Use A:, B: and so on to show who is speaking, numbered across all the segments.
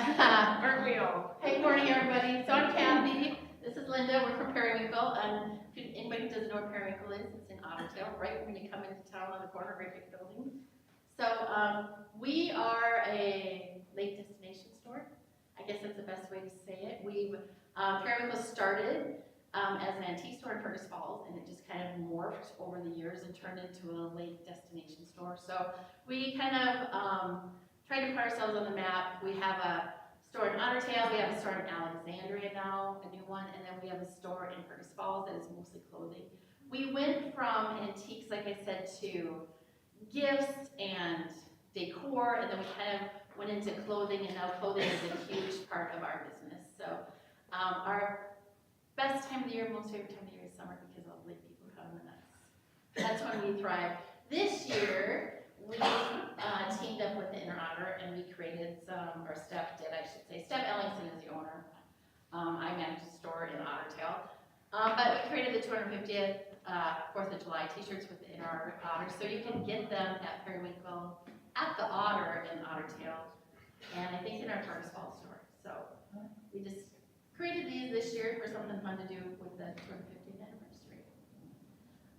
A: Aren't we all?
B: Hey, morning, everybody. So I'm Kathy. This is Linda. We're from Periwinkle. And if anybody who doesn't know what Periwinkle is, it's in Ottertail, right when you come into town on the corner, right big building. So we are a lake destination store. I guess that's the best way to say it. Periwinkle started as an antique store in Fergus Falls, and it just kind of morphed over the years and turned into a lake destination store. So we kind of trying to put ourselves on the map. We have a store in Ottertail, we have a store in Alexandria now, a new one, and then we have a store in Fergus Falls that is mostly clothing. We went from antiques, like I said, to gifts and decor, and then we kind of went into clothing, and now clothing is a huge part of our business. So our best time of the year, most favorite time of the year is summer because all the lake people come, and that's when we thrive. This year, we teamed up with the Inner Otter, and we created some, or Steph did, I should say. Steph Ellingson is the owner. I manage the store in Ottertail. But we created the 250th 4th of July t-shirts with the Inner Otter, so you can get them at Periwinkle, at the Otter in Ottertail, and I think in our Fergus Falls store. So we just created these this year for something fun to do with the 250th anniversary.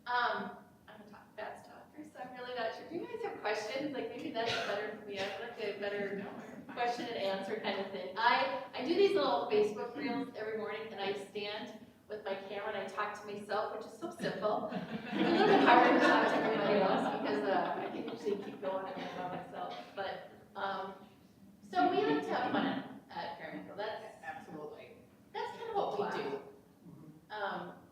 B: I'm a fast talker, so I'm really not sure. Do you guys have questions? Like maybe that's better for me. I'd like a better question and answer kind of thing. I do these little Facebook reels every morning, and I stand with my camera and I talk to myself, which is so simple. It's a little bit harder to talk to everybody else because I can usually keep going and about myself. But so we like to have fun at Periwinkle. That's kind of what we do.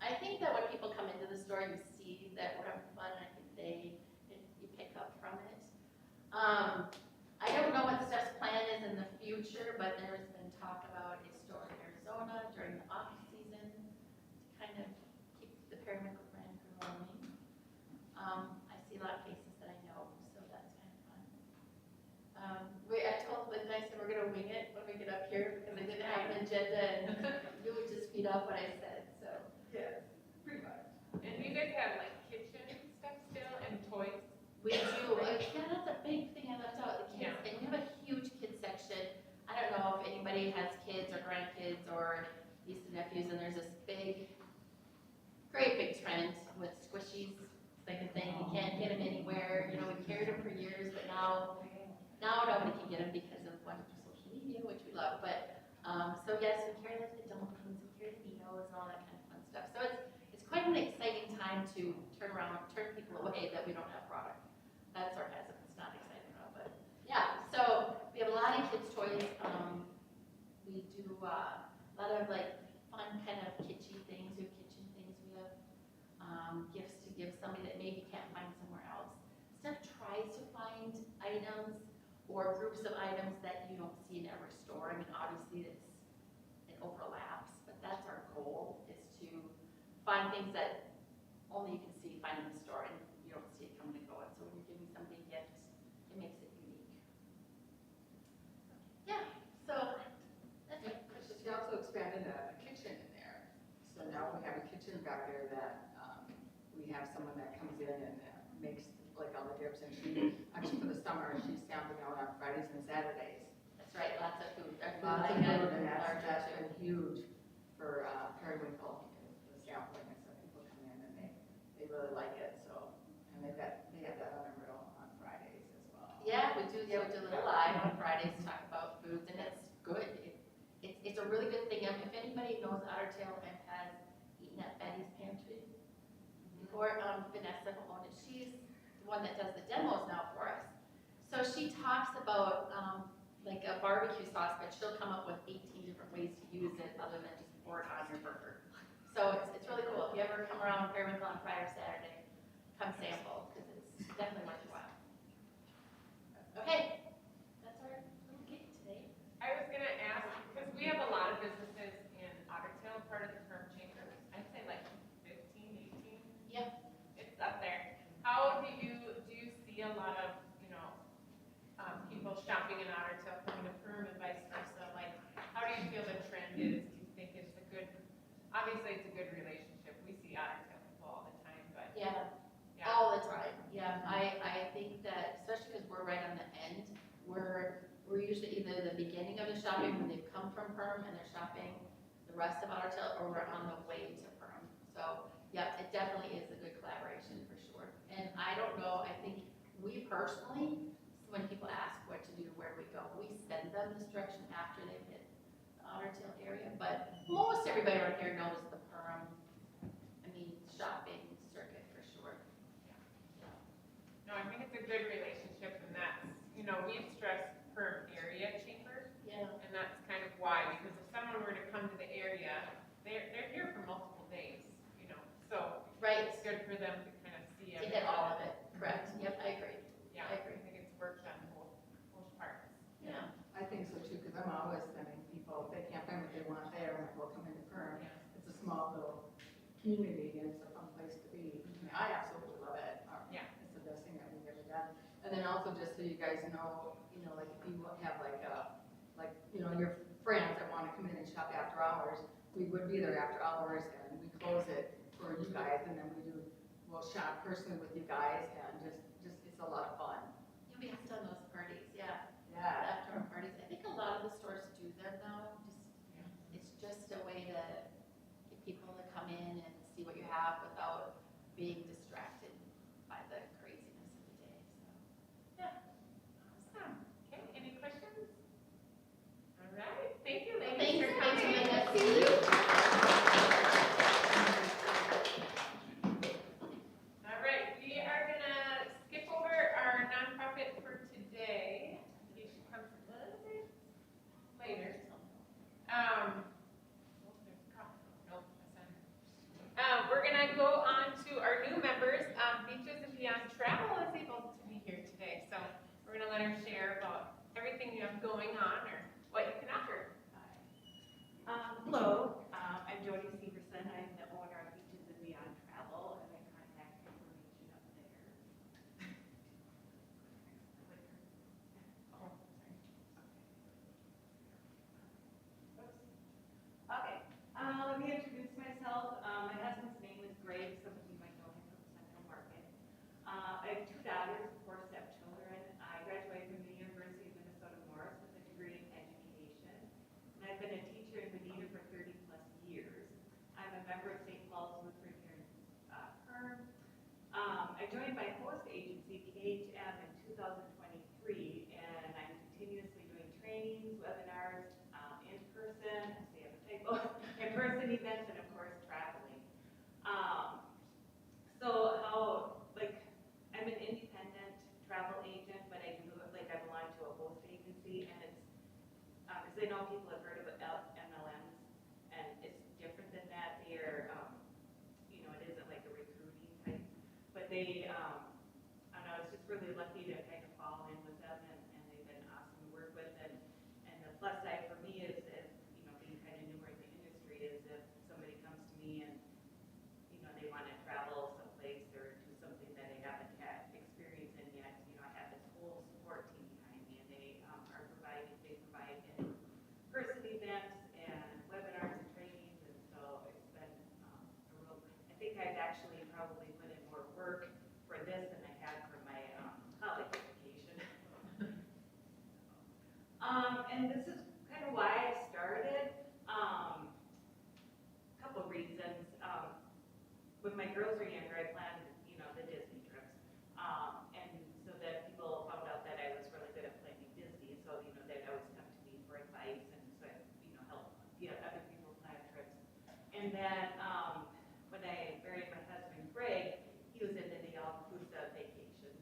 B: I think that when people come into the store, you see that we're having fun. I think you pick up from it. I don't know what Steph's plan is in the future, but there's been talk about a store in Arizona during the off season to kind of keep the Periwinkle brand growing. I see a lot of faces that I know, so that's kind of fun. I told Linda, I said we're going to wing it when we get up here because I didn't have an agenda, and you would just feed off what I said. So
A: Yeah, pretty much. And you guys have like kitchen stuff still and toys?
B: we do. Yeah, that's a big thing I left out. The kids, and we have a huge kids section. I don't know if anybody has kids or grandkids or nieces and nephews, and there's this great big trend with squishies. It's like a thing. You can't get them anywhere. You know, we carried them for years, but now nobody can get them because of wonderful social media, which we love. But so yes, we carry like the dumplings, we carry the Neos and all that kind of fun stuff. So it's quite an exciting time to turn people away that we don't have product. That's sarcasm. It's not exciting at all, but yeah. So we have a lot of kids' toys. We do a lot of like fun kind of kitschy things. We have kitchen things. We have gifts to give somebody that maybe can't find somewhere else. Steph tries to find items or groups of items that you don't see in every store. I mean, obviously it overlaps, but that's our goal, is to find things that only you can find in the store and you don't see it coming and going. So when you're giving somebody gifts, it makes it unique. Yeah, so that's it.
C: She also expanded a kitchen in there. So now we have a kitchen back there that we have someone that comes in and makes like all the dips, and she, actually for the summer, she's sampling out on Fridays and Saturdays.
B: That's right, lots of food.
C: Lots of food, and that's been huge for Periwinkle, the sampling, and so people come in and they really like it, so, and they have that on a grill on Fridays as well.
B: Yeah, we do a little live on Fridays to talk about foods, and it's good. It's a really good thing. If anybody knows Ottertail and has eaten at Betty's Pantry, or Vanessa, who owned it, she's the one that does the demos now for us. So she talks about like a barbecue sauce, but she'll come up with 18 different ways to use it other than just pour it on your burger. So it's really cool. If you ever come around Periwinkle on Friday or Saturday, come sample, because it's definitely worth your while. Okay, that's our little gig today.
A: I was gonna ask, because we have a lot of businesses in Ottertail, part of the firm chamber. I'd say like 15, 18.
B: Yep.
A: It's up there. How do you see a lot of, people shopping in Ottertail coming to Perm and vice versa? Like, how do you feel the trend is? Do you think it's obviously it's a good relationship. We see Ottertail people all the time, but
B: Yeah. All the time. Yeah, I think that, especially because we're right on the end, we're usually either the beginning of the shopping when they've come from Perm and they're shopping the rest of Otter Tail, or we're on the way to Perm. So, yeah, it definitely is a good collaboration for sure. And I don't know, I think we personally, when people ask what to do, where we go, we send them this direction after they've hit the Otter Tail area, but most everybody around here knows the Perm, shopping circuit for sure.
A: No, I think it's a good relationship, and that's, we've stressed per area chamber,
B: Yeah.
A: and that's kind of why, because if someone were to come to the area, they're here for multiple days, so
B: Right,
A: it's good for them to kind of see
B: to
A: everything.
B: hit all of it, correct, yep, I agree.
A: Yeah,
B: I
A: I
B: agree.
A: think it's worked on both parts.
B: Yeah.
C: I think so too, because I'm always sending people, if they can't find what they want there, we'll come into Perm.
A: Yeah.
C: It's a small little community and it's a fun place to be. I mean, I absolutely love it.
A: Yeah.
C: It's the best thing that we've ever done. And then also just so you guys know, like if you have your friends that want to come in and shop after hours, we would be there after hours and we close it for you guys and then we'll shop personally with you guys and just, it's a lot of fun.
B: Yeah, we have done those parties, yeah,
C: Yeah.
B: after parties. I think a lot of the stores do them now, it's just a way to get people to come in and see what you have without being distracted by the craziness of the day, so. Yeah.
A: Awesome. Okay, any questions? All right, thank you, ladies,
B: Thanks,
A: for coming.
B: Linda. See you.
A: All right, we are gonna skip over our nonprofit for today. She comes a little bit later. We're gonna go on to our new members. Beaches and Beyond Travel is able to be here today, so we're gonna let her share about everything you have going on or what you can offer.
D: Hello, I'm Jody Severson. I'm the owner of Beaches and Beyond Travel, and my contact information up there.
A: Oh,
D: Okay, let me introduce myself. My husband's name is Greg. Some of you might know him from Central Market. I have 2 daughters, 4 stepchildren. I graduated from the University of Minnesota Morris with a degree in education. And I've been a teacher in Benita for 30+ years. I'm a member of St. Paul's Lutheran here in Perm. I joined my host agency, KHM, in 2023, and I'm continuously doing trainings, webinars, in person, I say I have a typo, in-person events, and of course, traveling. So I'm an independent travel agent, but I belong to a host agency, and it's, because I know people have heard of MLMs, and it's different than that. They're, it isn't like a recruiting type, but they, I don't know, I was just really lucky to kind of fall in with them, and they've been awesome to work with, and the plus side for me is, being kind of newer in the industry, is if somebody comes to me and, they want to travel someplace or do something that they haven't had experience in yet, I have this whole support team behind me, and they provide in-person events and webinars and trainings, and so it's been I think I've actually probably put in more work for this than I had for my college education. And this is kind of why I started. Couple reasons. When my girls were younger, I planned, the Disney trips. And so that people found out that I was really good at planning Disney, so, they'd always come to me for advice, and so I, help get other people plan trips. And then, when I married my husband, Greg, he was into the all-inclusive vacations.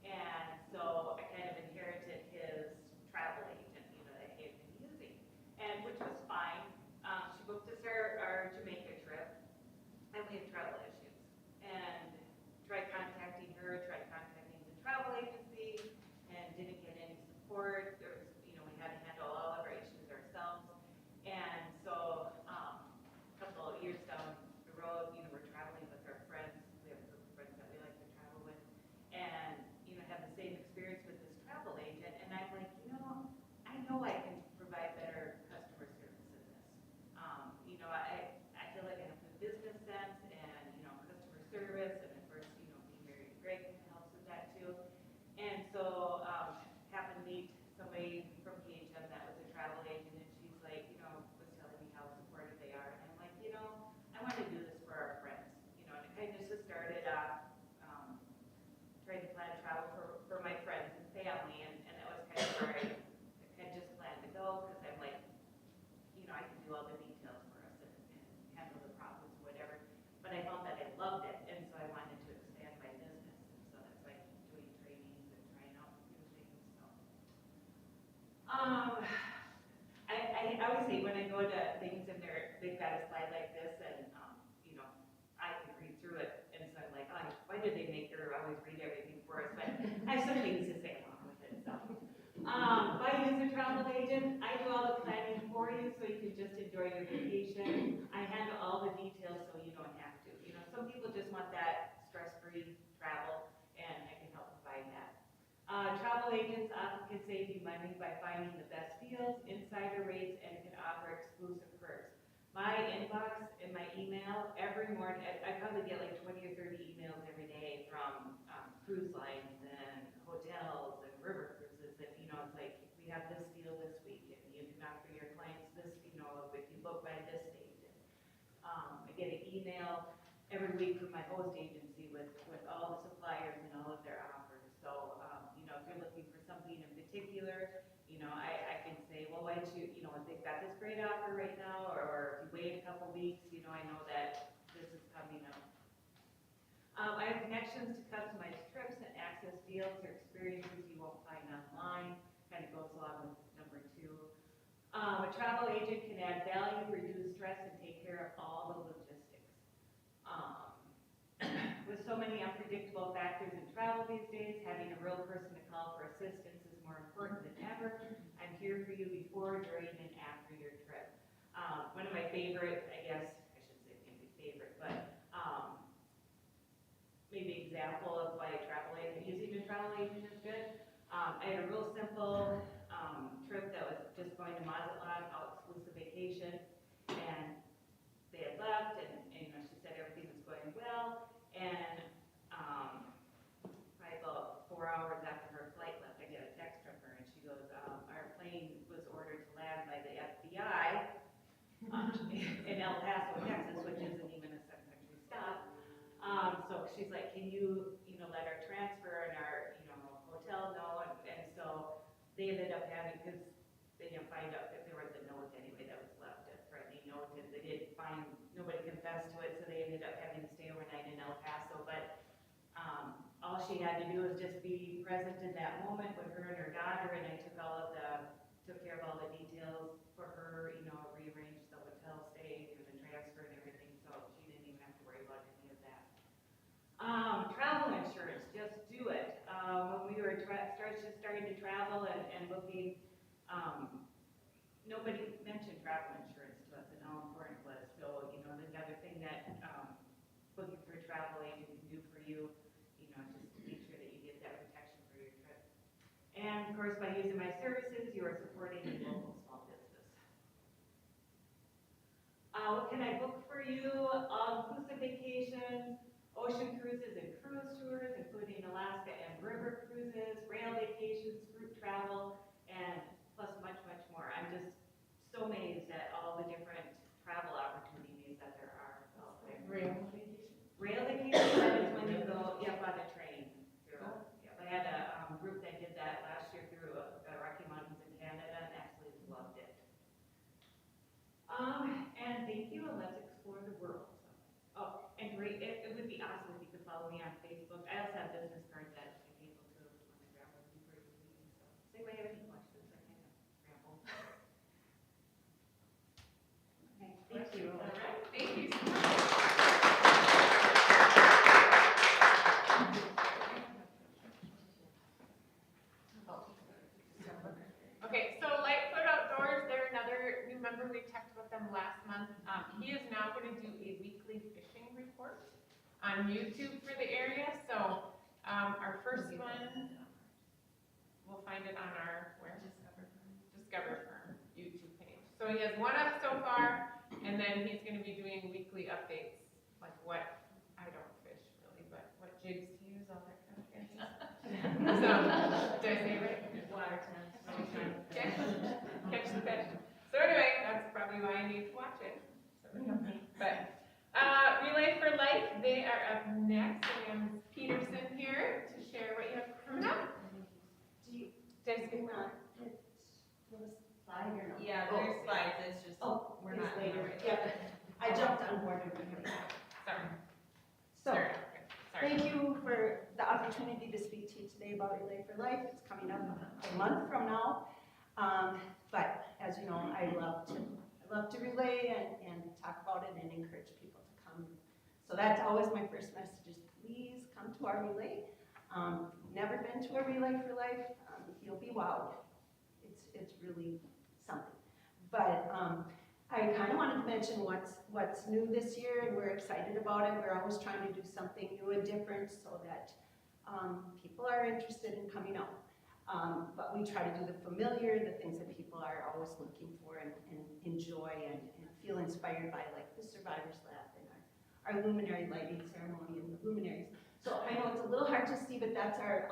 D: And so I kind of inherited his travel agent, that he had been using, and which was fine. She booked us our Jamaica trip, and we had travel issues. And tried contacting her, tried contacting the travel agency, and didn't get any support. There was, we had to handle all of our issues ourselves. And so, a couple of years down always hate when I go to things and they've got a slide like this and, you know, I can read through it, and so I'm like, oh, why did they make her always read everything for us? But I have some things to say along with it, so. By user travel agent, I do all the planning for you, so you can just enjoy your vacation. I handle all the details, so you don't have to. You know, some people just want that stress-free travel, and I can help provide that. Travel agents often can save you money by finding the best deals, insider rates, and can offer exclusive perks. My inbox and my email every morning, I probably get like 20 or 30 emails every day from cruise lines and hotels and river cruises, and you know, it's like, we have this deal this week, and you can offer your clients this, you know, if you book by this date. I get an email every week from my host agency with all the suppliers and all of their offers. So, you know, if you're looking for something in particular, you know, I can say, well, why don't you, you know, if they've got this great offer right now, or if you wait a couple weeks, you know, I know that this is coming up. I have connections to customized trips and access deals or experiences you won't find online. Kind of goes along with number 2. A travel agent can add value, reduce stress, and take care of all the logistics. With so many unpredictable factors in travel these days, having a real person to call for assistance is more important than ever. I'm here for you before, during, and after your trip. One of my favorite, I guess, I shouldn't say maybe favorite, but maybe example of why using a travel agent is good. I had a real simple trip that was just going to Mazatlan, all-exclusive vacation, and they had left, and you know, she said everything was going well, and probably about 4 hours after her flight left, I get a text from her, and she goes, our plane was ordered to land by the FBI in El Paso, Texas, which isn't even a country stop. So she's like, can you know, let our transfer and our, you know, hotel know, and so they ended up having, because they didn't find out that there was a note anyway that was left, a threatening note, and they didn't find, nobody confessed to it, so they ended up having to stay overnight in El Paso, but all she had to do was just be present in that moment with her and her daughter, and I took care of all the details for her, you know, rearranged the hotel stay and the transfer and everything, so she didn't even have to worry about any of that. Travel insurance, just do it. When we were starting to travel and looking, nobody mentioned travel insurance to us and how important it was. So, you know, another thing that looking for a travel agent can do for you, you know, just make sure that you get that protection for your trip. And of course, by using my services, you are supporting a local small business. What can I book for you? All-inclusive vacations, ocean cruises and cruise tours, including Alaska and river cruises, rail vacations, group travel, and plus much, much more. I'm just so amazed at all the different travel opportunities that there are out there.
A: Rail vacation.
D: Rail vacation, that is when you go, yep, on a train. Yep, I had a group that did that last year through the Rocky Mountains in Canada and absolutely loved it. And thank you, and let's explore the world. Oh, and great, it would be awesome if you could follow me on Facebook. I also have business cards that I'm able to on the grab with you for your meeting, so. Does anybody have any questions? I kind of ramble. Okay, thank you.
A: All right, thank you so much. Okay, so Lightfoot Outdoors, they're another new member. We talked about them last month. He is now going to do a weekly fishing report on YouTube for the area. So our first one, we'll find it on our Discover Firm YouTube page. So he has one up so far, and then he's going to be doing weekly updates, like what, I don't fish really, but what jigs to use, all that kind of fancy stuff. So, did I say it right?
D: Water tents.
A: Catch the fish. So anyway, that's probably why I need to watch it. So, but Relay for Life, they are up next. We have Peterson here to share what you have coming up. Did I skip that?
E: Slide or no?
F: Yeah, there's slides, it's just,
E: Oh,
F: we're not.
E: later. Yeah, I jumped on board and everything.
A: Sorry.
E: So,
A: Sorry.
E: thank you for the opportunity to speak to you today about Relay for Life. It's coming up a month from now. But as you know, I love to relay and talk about it and encourage people to come. So that's always my first message is please come to our relay. Never been to a Relay for Life, you'll be wowed. It's really something. But I kind of wanted to mention what's new this year, and we're excited about it. We're always trying to do something new and different so that people are interested in coming out. But we try to do the familiar, the things that people are always looking for and enjoy and feel inspired by, like the Survivors Lab and our luminary lighting ceremony and the luminaries. So I know it's a little hard to see, but that's our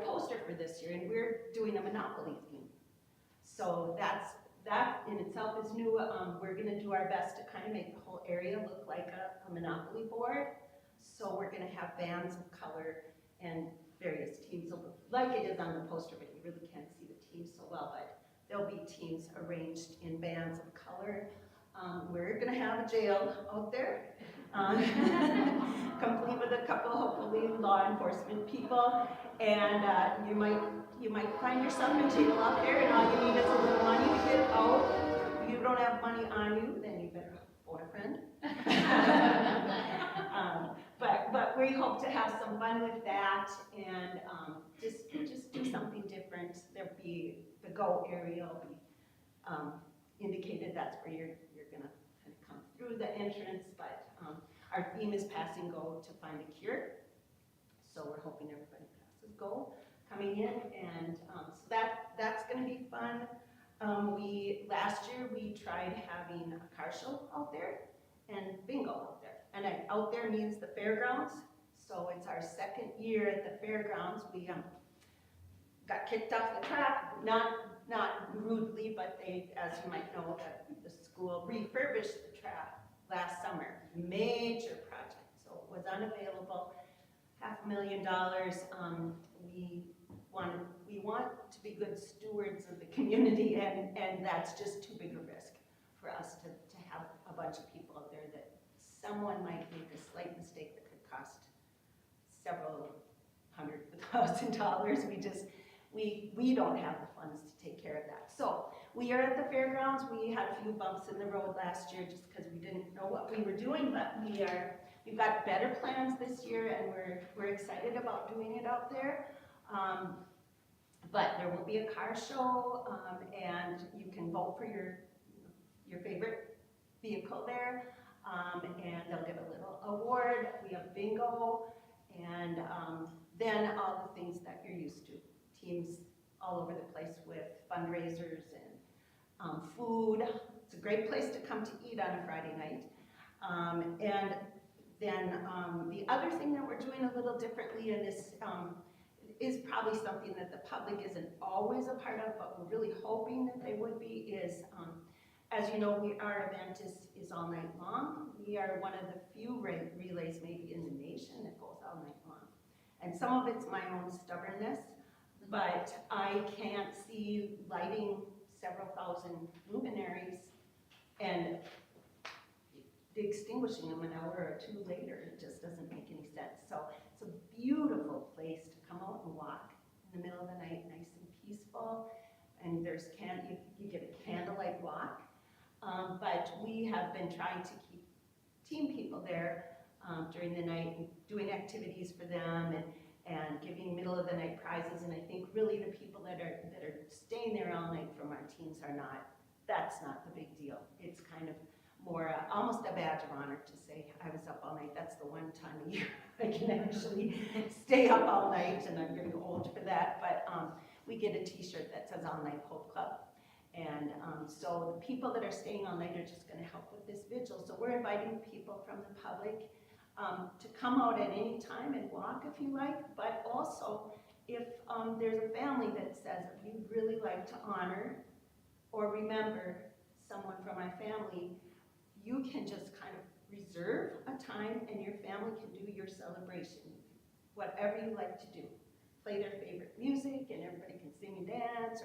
E: poster for this year, and we're doing a Monopoly theme. So that in itself is new. We're gonna do our best to kind of make the whole area look like a Monopoly board. So we're gonna have bands of color and various teams, like it is on the poster, but you really can't see the teams so well, but there'll be teams arranged in bands of color. We're gonna have a jail out there, complete with a couple, hopefully, law enforcement people, and you might find yourself in jail out there, and all you need is a little money to get out. If you don't have money on you, then you better phone a friend. But we hope to have some fun with that and just do something different. There'll be the Go area will be indicated. That's where you're gonna kind of come through the entrance. But our theme is passing Go to find a cure. So we're hoping everybody passes Go coming in, and so that's gonna be fun. Last year we tried having a car show out there and bingo out there. And out there means the fairgrounds, so it's our second year at the fairgrounds. We got kicked off the track, not rudely, but they, as you might know, the school refurbished the track last summer. Major project, so it was unavailable, $500,000. We want to be good stewards of the community, and that's just too big a risk for us to have a bunch of people out there that someone might make a slight mistake that could cost several $100,000. We don't have the funds to take care of that. So we are at the fairgrounds. We had a few bumps in the road last year just because we didn't know what we were doing, but we've got better plans this year, and we're excited about doing it out there. But there will be a car show, and you can vote for your favorite vehicle there. And they'll give a little award. We have bingo, and then all the things that you're used to. Teams all over the place with fundraisers and food. It's a great place to come to eat on a Friday night. And then the other thing that we're doing a little differently, and this is probably something that the public isn't always a part of, but we're really hoping that they would be, is as you know, our event is all night long. We are one of the few relays maybe in the nation that goes all night long. And some of it's my own stubbornness, but I can't see lighting several thousand luminaries and extinguishing them an hour or two later. It just doesn't make any sense. So it's a beautiful place to come out and walk in the middle of the night, nice and peaceful. And you get a candlelight walk. But we have been trying to keep team people there during the night, and doing activities for them and giving middle of the night prizes. And I think really the people that are staying there all night from our teams that's not the big deal. It's kind of more almost a badge of honor to say I was up all night. That's the one time a year I can actually stay up all night, and I'm getting old for that. But we get a t-shirt that says All Night Hope Club. And so the people that are staying all night are just going to help with this vigil. So we're inviting people from the public to come out at any time and walk if you like, but also if there's a family that says, if you'd really like to honor or remember someone from my family, you can just kind of reserve a time and your family can do your celebration, whatever you like to do. Play their favorite music and everybody can sing and dance,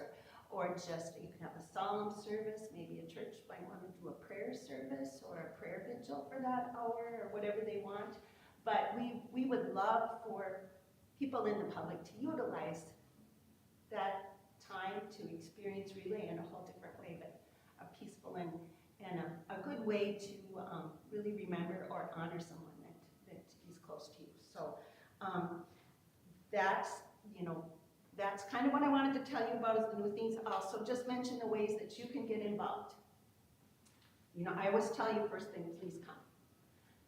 E: or just you can have a solemn service. Maybe a church might want to do a prayer service or a prayer vigil for that hour or whatever they want. But we would love for people in the public to utilize that time to experience relay in a whole different and a good way to really remember or honor someone that is close to you. So that's, you know, that's kind of what I wanted to tell you about is the new things. Also, just mention the ways that you can get involved. You know, I always tell you first thing, please come.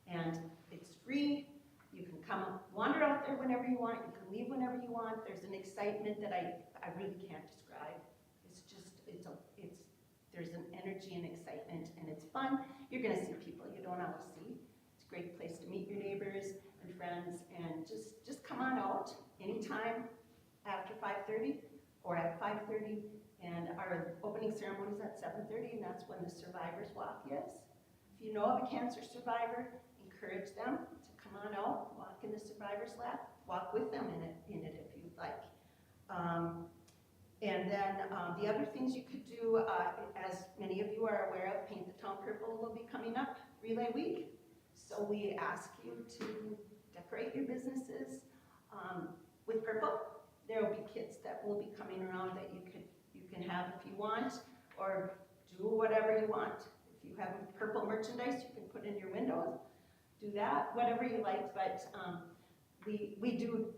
E: And it's free. You can come wander out there whenever you want. You can leave whenever you want. There's an excitement that I really can't describe. It's just, there's an energy and excitement, and it's fun. You're gonna see people you don't always see. It's a great place to meet your neighbors and friends, and just come on out anytime after 5:30 or at 5:30. And our opening ceremony is at 7:30, and that's when the Survivors Walk is. If you know of a cancer survivor, encourage them to come on out, walk in the Survivors Lap, walk with them in it if you'd like. And then the other things you could do, as many of you are aware of, Paint the Town Purple will be coming up, Relay Week. So we ask you to decorate your businesses with purple. There will be kits that will be coming around that you can have if you want, or do whatever you want. If you have purple merchandise you can put in your windows, do that, whatever you like. But we do,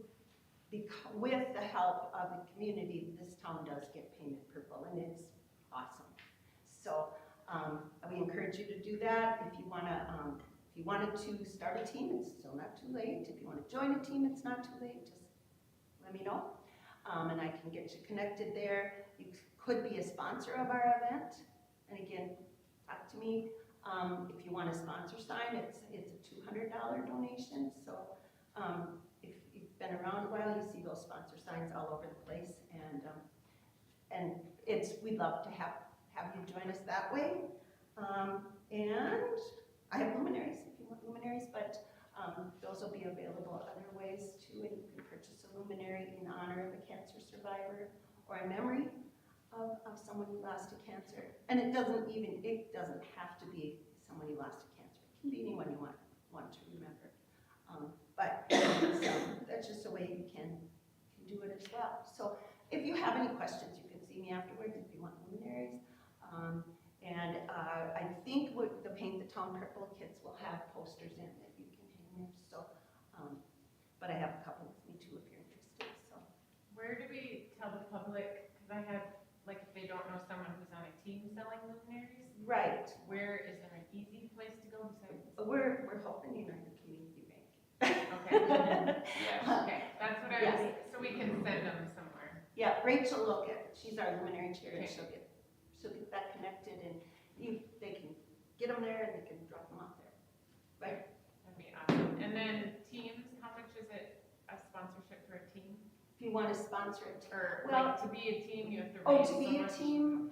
E: with the help of the community, this town does get painted purple, and it's awesome. So we encourage you to do that. If you wanted to start a team, it's still not too late. If you want to join a team, it's not too late. Just let me know, and I can get you connected there. You could be a sponsor of our event, and again, talk to me. If you want a sponsor sign, it's a $200 donation. So if you've been around a while, you see those sponsor signs all over the place, and we'd love to have you join us that way. And I have luminaries if you want luminaries, but those will be available other ways too, and you can purchase a luminary in honor of a cancer survivor or in memory of someone who lost to cancer. And it doesn't have to be someone who lost to cancer. It can be anyone you want to remember. But that's just a way you can do it as well. So if you have any questions, you can see me afterwards if you want luminaries. And I think the Paint the Town Purple kits will have posters in that you can hang there. So, but I have a couple with me too if you're interested. So,
A: Where do we tell the public, because I have, like, if they don't know someone who's on a team selling luminaries,
E: right.
A: where is there an easy place to go besides?
E: We're hoping United Community Bank.
A: Okay. Okay, that's what I was, so we can send them somewhere.
E: Yeah, Rachel Lockett, she's our luminary chair, and
A: Okay.
E: she'll get that connected, and they can get them there, and they can drop them off there. Right.
A: That'd be awesome. And then teams, how much is it, a sponsorship for a team?
E: If you want to sponsor it.
A: Or
E: Well,
A: like to be a team, you have to
E: Oh,
A: raise
E: to
A: so
E: be a
A: much?
E: team,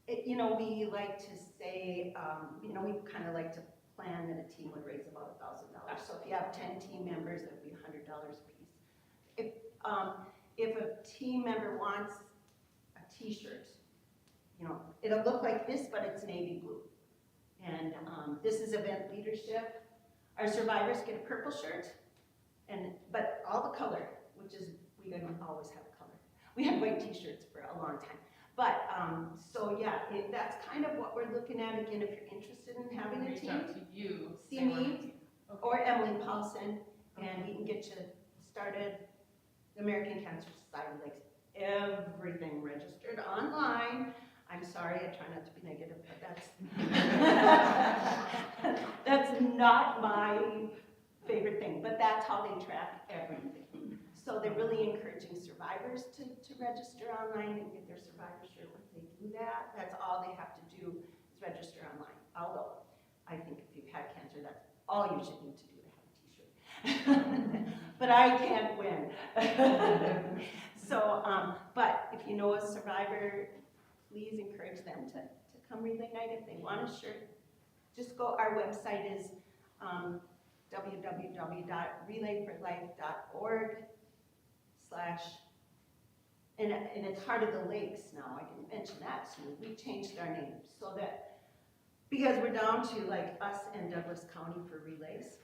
E: we like to say, we kind of like to plan that a team would raise about $1,000. So if you have 10 team members, it would be $100 a piece. If a team member wants a T-shirt, it'll look like this, but it's navy blue. And this is event leadership. Our survivors get a purple shirt, but all the color, which is, we don't always have color. We had white T-shirts for a long time. But, so yeah, that's kind of what we're looking at. Again, if you're interested in having a
A: Reach
E: team,
A: out to you.
E: see
A: they want a
E: me
A: team. Okay.
E: or Emily Paulson, and we can get you started. The American Cancer Society likes everything registered online. I'm sorry, I try not to be negative, but that's not my favorite thing, but that's how they track everything. So they're really encouraging survivors to register online and get their survivor shirt when they do that. That's all they have to do is register online. Although, I think if you've had cancer, that's all you should need to do to have a T-shirt. But I can't win. So, but if you know a survivor, please encourage them to come Relay Night if they want a shirt. Just go, our website is www.relayforlife.org/ and it's Heart of the Lakes now. I didn't mention that, so we changed our name so that, because we're down to like us and Douglas County for relays.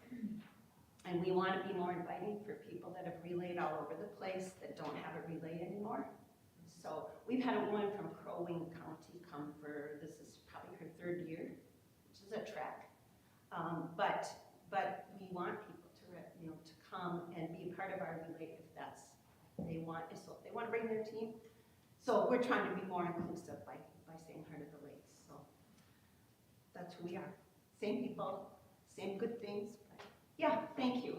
E: And we want to be more inviting for people that have relayed all over the place that don't have a relay anymore. So we've had a woman from Crow Wing County come for, this is But we want people to come and be a part of our relay if that's, they want, so if they want to bring their team. So we're trying to be more inclusive by saying Heart of the Lakes, so that's who we are. Same people, same good things, but yeah, thank you.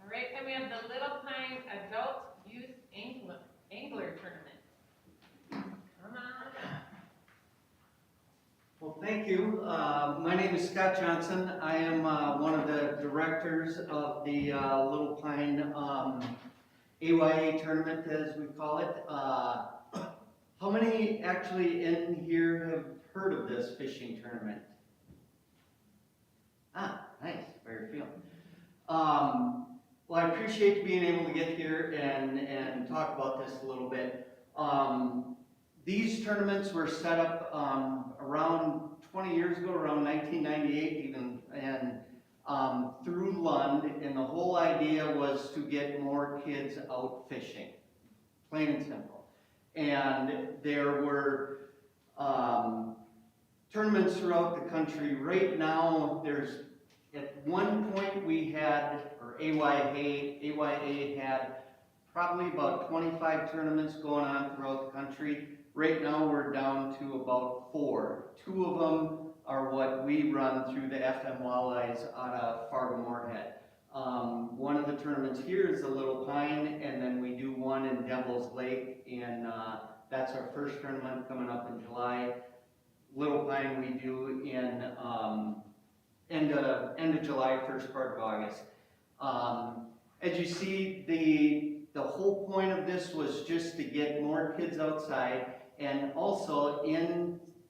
A: All right, and we have the Little Pine Adult Youth Angler Tournament. Come on.
F: Well, thank you. My name is Scott Johnson. I am one of the directors of the Little Pine AYA tournament, as we call it. How many actually in here have heard of this fishing tournament? Ah, nice, very few. Well, I appreciate being able to get here and talk about this a little bit. These tournaments were set up around 20 years ago, around 1998 even, and through Lund, and the whole idea was to get more kids out fishing, plain and simple. And there were tournaments throughout the country. Right now, at one point we had, or AYA had probably about 25 tournaments going on throughout the country. Right now we're down to about 4. 2 of them are what we run through the FM Walleyes out of Fargo-Moorhead. One of the tournaments here is the Little Pine, and then we do one in Devil's Lake, and that's our first tournament coming up in July. Little Pine we do in end of July, first part of August. As you see, the whole point of this was just to get more kids outside and also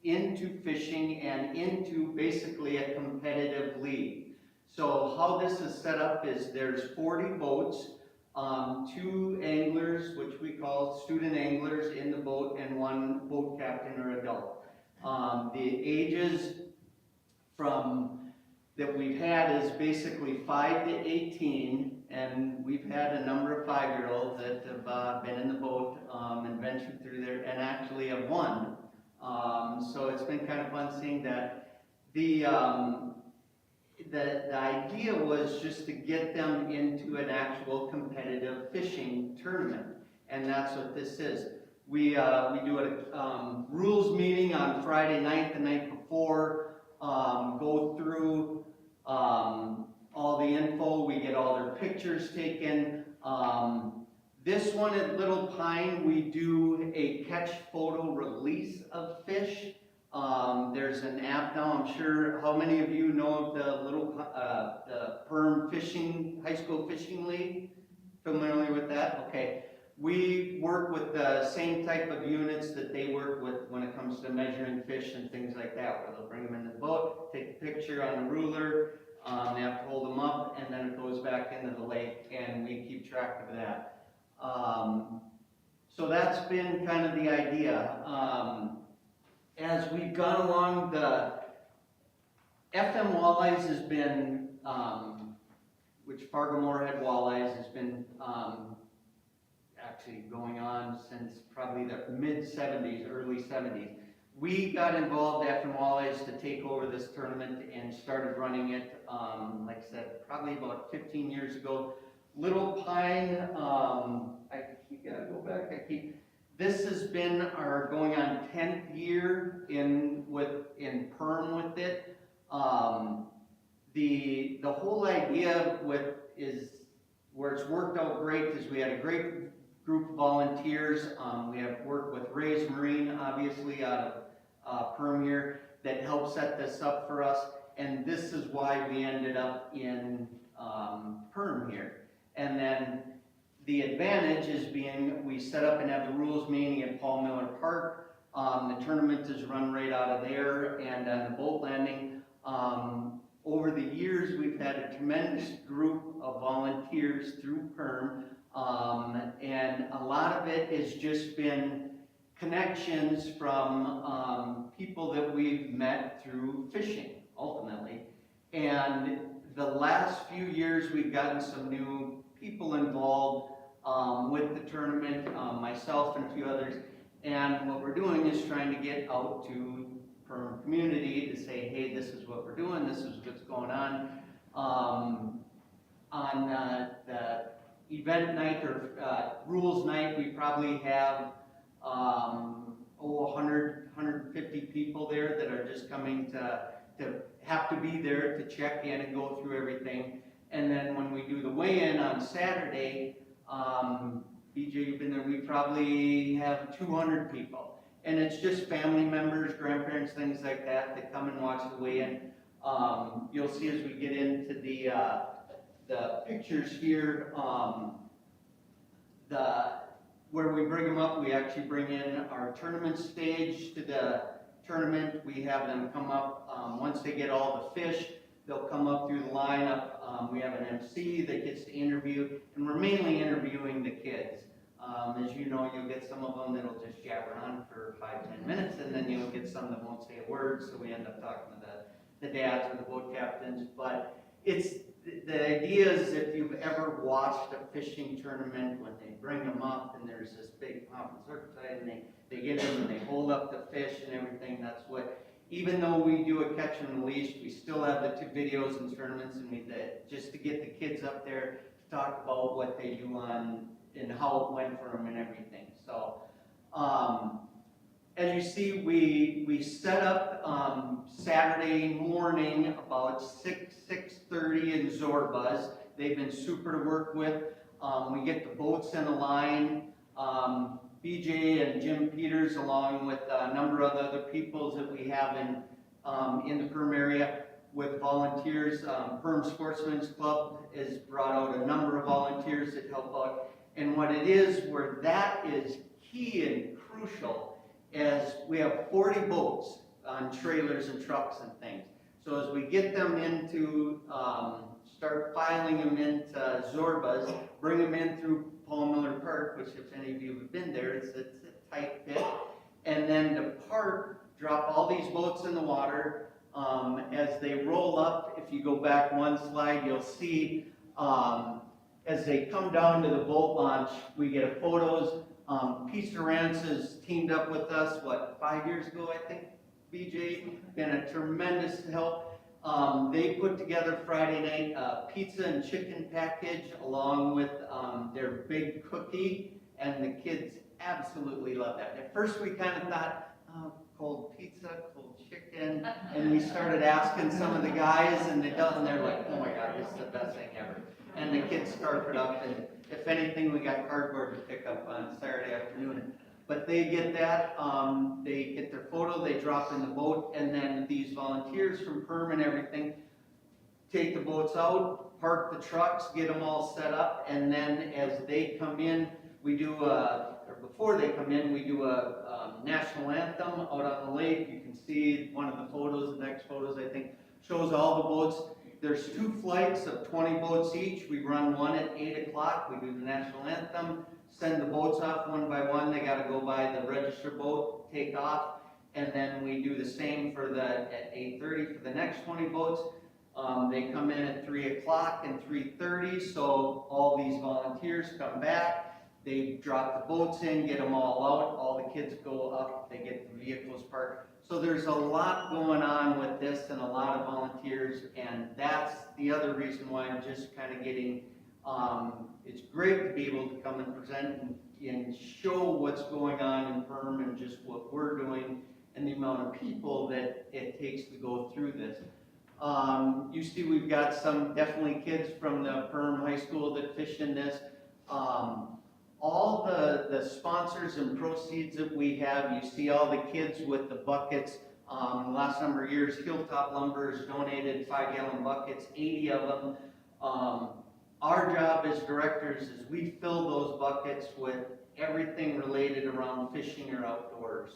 F: into fishing and into basically a competitive league. So how this is set up is there's 40 boats, 2 anglers, which we call student anglers in the boat, and 1 boat captain or adult. The ages that we've had is basically 5 to 18, and we've had a number of 5-year-olds that have been in the boat and ventured through there, and actually have won. So it's been kind of fun seeing that. The idea was just to get them into an actual competitive fishing tournament, and that's what this is. We do a rules meeting on Friday night, the night before, go through all the info, we get all their pictures taken. This one at Little Pine, we do a catch photo release of fish. There's an app now, I'm sure, how many of you know of the Perm Fishing, High School Fishing League? Familiar with that? Okay. We work with the same type of units that they work with when it comes to measuring fish and things like that, where they'll bring them in the boat, take a picture on the ruler, they have to hold them up, and then it goes back into the lake, and we keep track of that. So that's been kind of the idea. As we've gone along, the FM Walleyes has been, which Fargo-Moorhead Walleyes has been actually going on since probably the mid-70s, early 70s. We got involved after Walleyes to take over this tournament and started running it, like I said, probably about 15 years ago. Little Pine, this has been our going on 10th year in Perm with it. The whole idea is where it's worked out great is we had a great group of volunteers. We have worked with Ray's Marine, obviously, out of Perm here, that helped set this up for us. And this is why we ended up in Perm here. And then the advantage is being we set up and have the rules meeting at Paul Miller Park. The tournament is run right out of there, and on the boat landing. Over the years, we've had a tremendous group of volunteers through Perm, and a lot of it has just been connections from people that we've met through fishing, ultimately. And the last few years, we've gotten some new people involved with the tournament, myself and a few others, And what we're doing is trying to get out to Perm community to say, hey, this is what we're doing, this is what's going on. On the event night or rules night, we probably have 150 people there that are just coming to have to be there to check in and go through everything. And then when we do the weigh-in on Saturday, BJ, you've been there, we probably have 200 people. And it's just family members, grandparents, things like that that come and watch the weigh-in. You'll see as we get into the pictures here, where we bring them up, we actually bring in our tournament stage to the tournament. We have them come up, once they get all the fish, they'll come up through the lineup. We have an MC that gets to interview, and we're mainly interviewing the kids. As you know, you'll get some of them that'll just jabber on for 5-10 minutes, and then you'll get some that won't say a word, so we end up talking to the dads or the boat captains. But the idea is, if you've ever watched a fishing tournament, when they bring them up and there's this big pomp and circumstance, and they get them and they hold up the fish and everything, that's what, even though we do a catch and release, we still have the 2 videos and tournaments, and just to get the kids up there to talk about what they do on and how it went for them and everything. So, as you see, we set up Saturday morning about 6:30 in Zorbaz. They've been super to work with. We get the boats in a line. BJ and Jim Peters, along with a number of other people that we have in the Perm area with volunteers. Perm Sportsman's Club has brought out a number of volunteers that help out. And what it is, where that is key and crucial, is we have 40 boats on trailers and trucks and things. So as we get them into, start filing them into Zorbaz, bring them in through Paul Miller Park, which if any of you have been there, it's a tight fit. And then to park, drop all these boats in the water. As they roll up, if you go back one slide, you'll see as they come down to the boat launch, we get photos. Peace Durance has teamed up with us, 5 years ago, I think, BJ? Been a tremendous help. They put together Friday night pizza and chicken package along with their big cookie, and the kids absolutely love that. At first we kind of thought, cold pizza, cold chicken, and we started asking some of the guys, and they're like, oh my God, this is the best thing ever. And the kids scarf it up, and if anything, we got cardboard to pick up on Saturday afternoon. But they get that, they get their photo, they drop in the boat, and then these volunteers from Perm and everything take the boats out, park the trucks, get them all set up, and then as they come in, we do before they come in, we do a national anthem out on the lake. You can see one of the photos, the next photos, I think, shows all the boats. There's 2 flights of 20 boats each. We run one at 8 o'clock. We do the national anthem, send the boats off one by one. They got to go by the register boat, take off, and then we do the same at 8:30 for the next 20 boats. They come in at 3 o'clock and 3:30, so all these volunteers come back. They drop the boats in, get them all out. All the kids go up. They get the vehicles parked. So there's a lot going on with this and a lot of volunteers, and that's the other reason why I'm just kind of getting, it's great to be able to come and present and show what's going on in Perm and just what we're doing and the amount of people that it takes to go through this. You see we've got some definitely kids from the Perm High School that fish in this. All the sponsors and proceeds that we have, you see all the kids with the buckets. Last number of years, Hilltop Lumber has donated 5-gallon buckets, 80 of them. Our job as directors is we fill those buckets with everything related around fishing or outdoors.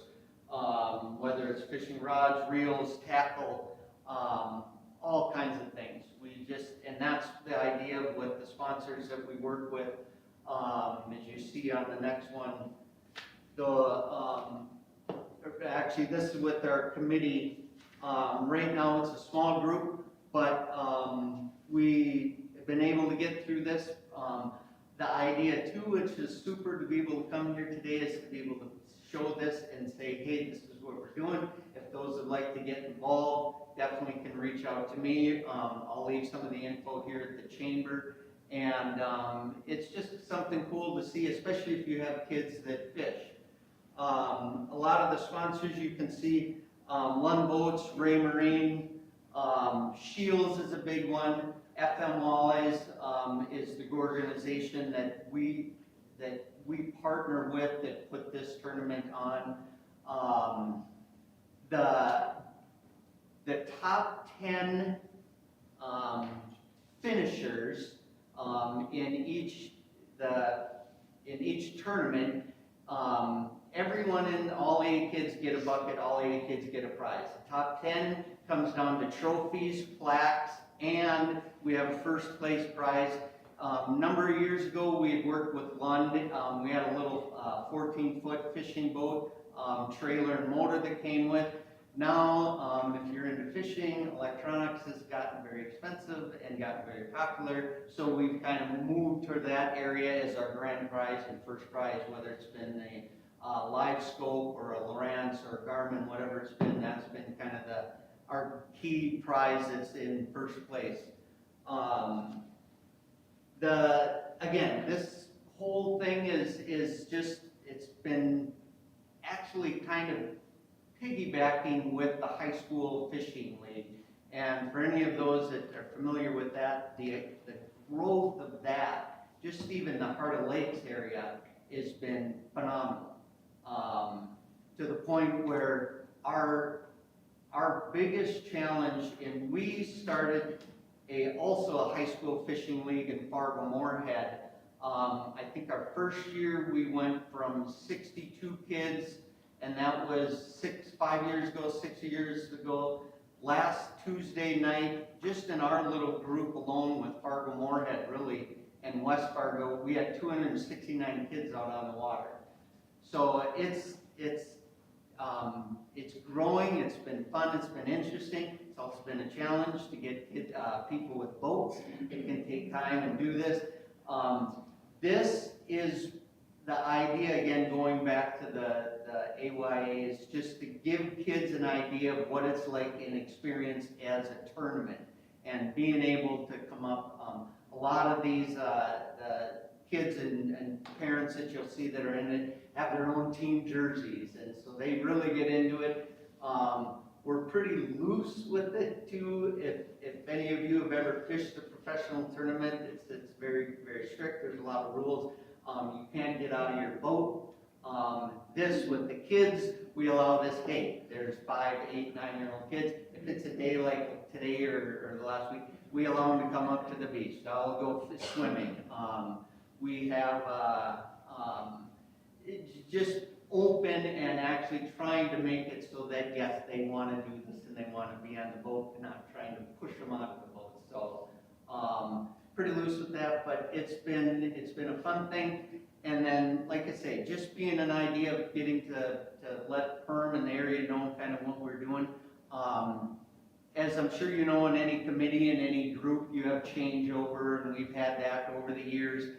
F: Whether it's fishing rods, reels, tackle, all kinds of things. And that's the idea with the sponsors that we work with. As you see on the next one, actually this is with our committee. Right now it's a small group, but we have been able to get through this. the idea too, which is super to be able to come here today, is to be able to show this and say, hey, this is what we're doing. If those would like to get involved, definitely can reach out to me. I'll leave some of the info here at the chamber. And it's just something cool to see, especially if you have kids that fish. A lot of the sponsors you can see, Lund Boats, Ray Marine, Shields is a big one. FM Walleyes is the organization that we partner with that put this tournament on. The top 10 finishers in each tournament, everyone in all 80 kids get a bucket, all 80 kids get a prize. The top 10 comes down to trophies, plaques, and we have a first place prize. A number of years ago, we had worked with Lund. We had a little 14-foot fishing boat, trailer and motor that came with. Now, if you're into fishing, electronics has gotten very expensive and gotten very popular, so we've kind of moved to that area as our grand prize and first prize, whether it's been a Live Scope or a Lowrance or a Garmin, whatever it's been, that's been kind of our key prize that's in first place. Again, this whole thing is just, it's been actually kind of piggybacking with the high school fishing league. And for any of those that are familiar with that, the growth of that, just even the Heart of Lakes area, has been phenomenal. To the point where our biggest challenge, and we started also a high school fishing league in Fargo-Moorhead. I think our first year we went from 62 kids, and that was 5 years ago, 6 years ago. Last Tuesday night, just in our little group alone with Fargo-Moorhead, really, and West Fargo, we had 269 kids out on the water. So it's growing, it's been fun, it's been interesting. It's also been a challenge to get people with boats. It can take time and do this. This is the idea, again, going back to the AYA, is just to give kids an idea of what it's like in experience as a tournament and being able to come up. A lot of these kids and parents that you'll see that are in it have their own team jerseys, and so they really get into it. We're pretty loose with it too. If any of you have ever fished a professional tournament, it's very, very strict. There's a lot of rules. You can't get out of your boat. This with the kids, we allow this. Hey, there's 5, 8, 9-year-old kids. If it's a day like today or the last week, we allow them to come up to the beach. I'll go swimming. We have just open and actually trying to make it so that, yes, they want to do this and they want to be on the boat and not trying to push them out of the boat. So pretty loose with that, but it's been a fun thing. And then, like I say, just being an idea of getting to let Perm in the area know kind of what we're doing. As I'm sure you know, in any committee, in any group, you have changeover, and we've had that over the years.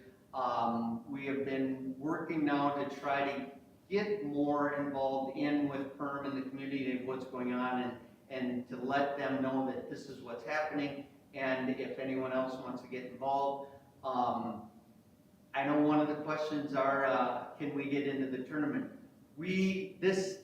F: We have been working now to try to get more involved with Perm in the community of what's going on, and to let them know that this is what's happening, and if anyone else wants to get involved. I know one of the questions are, can we get into the tournament? This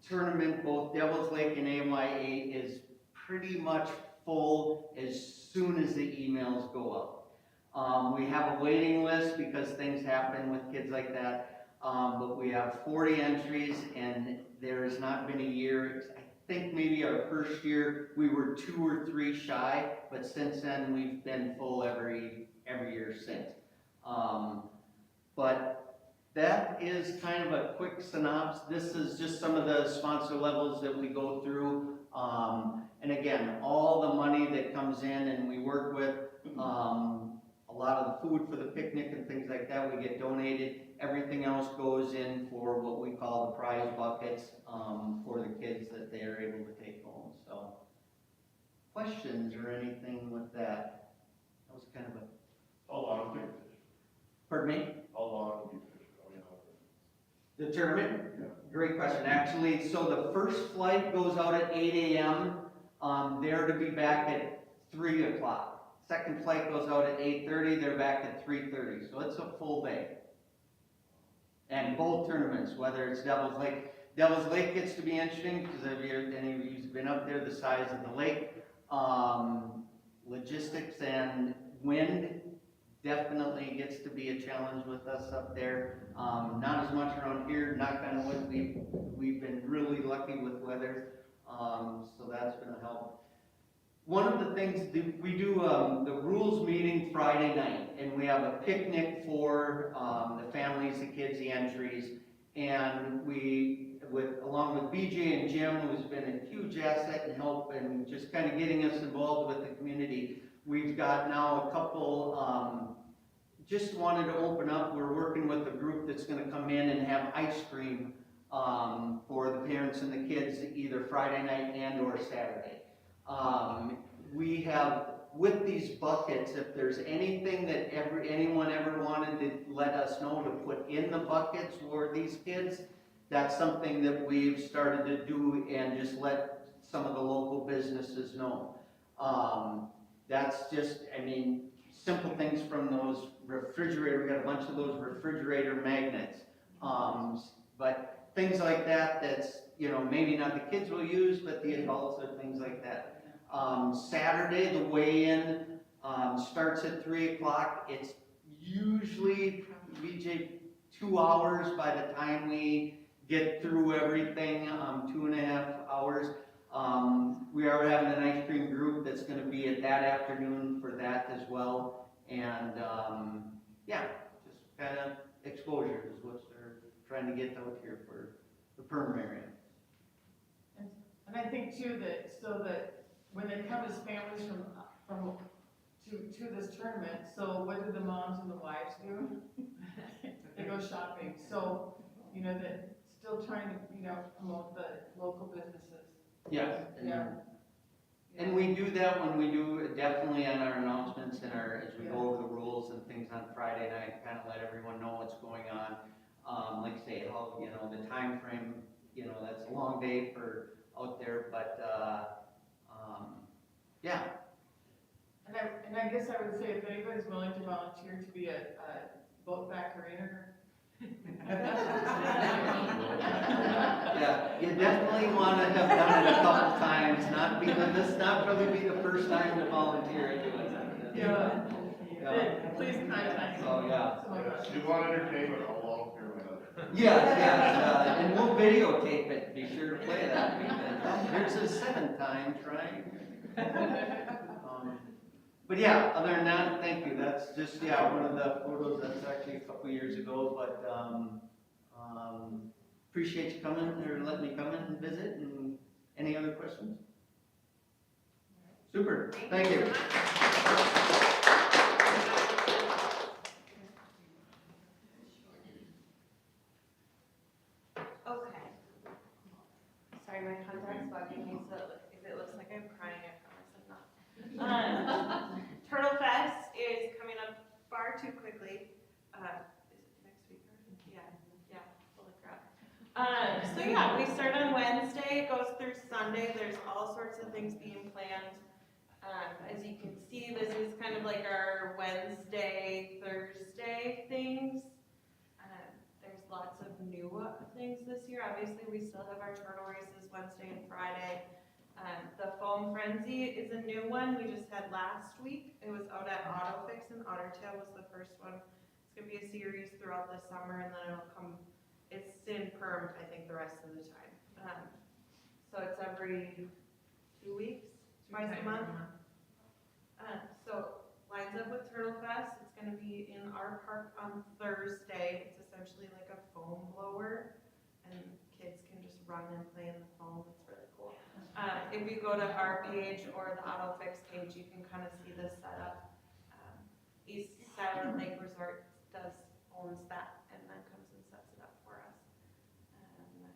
F: tournament, both Devil's Lake and AYA, is pretty much full as soon as the emails go up. We have a waiting list because things happen with kids like that, but we have 40 entries, and there has not been a year. I think maybe our first year we were 2 or 3 shy, but since then we've been full every year since. But that is kind of a quick synopsis. This is just some of the sponsor levels that we go through. And again, all the money that comes in and we work with, a lot of the food for the picnic and things like that, we get donated. Everything else goes in for what we call the prize buckets for the kids that they are able to take home. So, questions or anything with that? That was kind of a...
G: How long do you fish?
F: Pardon me?
G: How long do you fish? I mean,
F: The tournament?
G: Yeah.
F: Great question. Actually, so the first flight goes out at 8 a.m. They're to be back at 3 o'clock. Second flight goes out at 8:30, they're back at 3:30. So it's a full day. And both tournaments, whether it's Devil's Lake. Devil's Lake gets to be interesting because any of you who've been up there, the size of the lake, logistics and wind definitely gets to be a challenge with us up there. Not as much around here, knock on wood, we've been really lucky with weather, so that's been a help. One of the things, we do the rules meeting Friday night, and we have a picnic for the families, the kids, the entries, and along with BJ and Jim, who's been a huge asset and help and just kind of getting us involved with the community, we've got now a couple, just wanted to open up, we're working with a group that's gonna come in and have ice cream for the parents and the kids either Friday night and or Saturday. We have, with these buckets, if there's anything that anyone ever wanted to let us know to put in the buckets for these kids, that's something that we've started to do and just let some of the local businesses know. That's just, I mean, simple things from those refrigerator, we got a bunch of those refrigerator magnets. But things like that, that's, maybe not the kids will use, but the adults or things like that. Saturday, the weigh-in, starts at 3 o'clock. It's usually, BJ, 2 hours by the time we get through everything, 2.5 hours. We are having an ice cream group that's gonna be at that afternoon for that as well. And, yeah, just kind of exposure is what they're trying to get out here for the Perm area.
H: And I think too that when they come as families to this tournament, so what do the moms and the wives do? They go shopping. So, that still trying to, promote the local businesses.
F: Yeah.
H: Yeah.
F: And we do that when we do, definitely on our announcements and as we go over the rules and things on Friday night, kind of let everyone know what's going on. Like I say, how, the time frame, that's a long day for out there, but, yeah.
H: And I guess I would say if anybody's willing to volunteer to be a boat backer-inner.
F: Yeah, you definitely want to have done it a couple times, not probably be the first time to volunteer to do it.
H: Yeah.
F: Yeah.
H: Please contact me.
F: So, yeah.
H: Oh my gosh.
G: If you want entertainment, I'll volunteer with others.
F: Yes, and we'll videotape it, be sure to play that. Here's the 7th time trying. But yeah, other than that, thank you, that's just, one of the photos, that's actually a couple years ago, but, appreciate you coming, or letting me come in and visit, and any other questions? Super, thank you.
D: Okay. Sorry, my contact's bugging me, so if it looks like I'm crying, I promise I'm not. Turtle Fest is coming up far too quickly. Is it next week or? Yeah, holy crap. So yeah, we start on Wednesday, it goes through Sunday, there's all sorts of things being planned. As you can see, this is kind of like our Wednesday, Thursday things. There's lots of new things this year. Obviously, we still have our turtle races Wednesday and Friday. The Foam Frenzy is a new one we just had last week. It was out at AutoFix and Ottertail was the first one. It's gonna be a series throughout the summer and then it'll come, it's in Perm, I think, the rest of the time. So it's every 2 weeks, twice a month. So lines up with Turtle Fest. It's gonna be in our park on Thursday. It's essentially like a foam blower and kids can just run and play in the foam. It's really cool. If you go to our page or the AutoFix page, you can kind of see the setup. East Skyland Lake Resort owns that and then comes and sets it up for us. What else is new?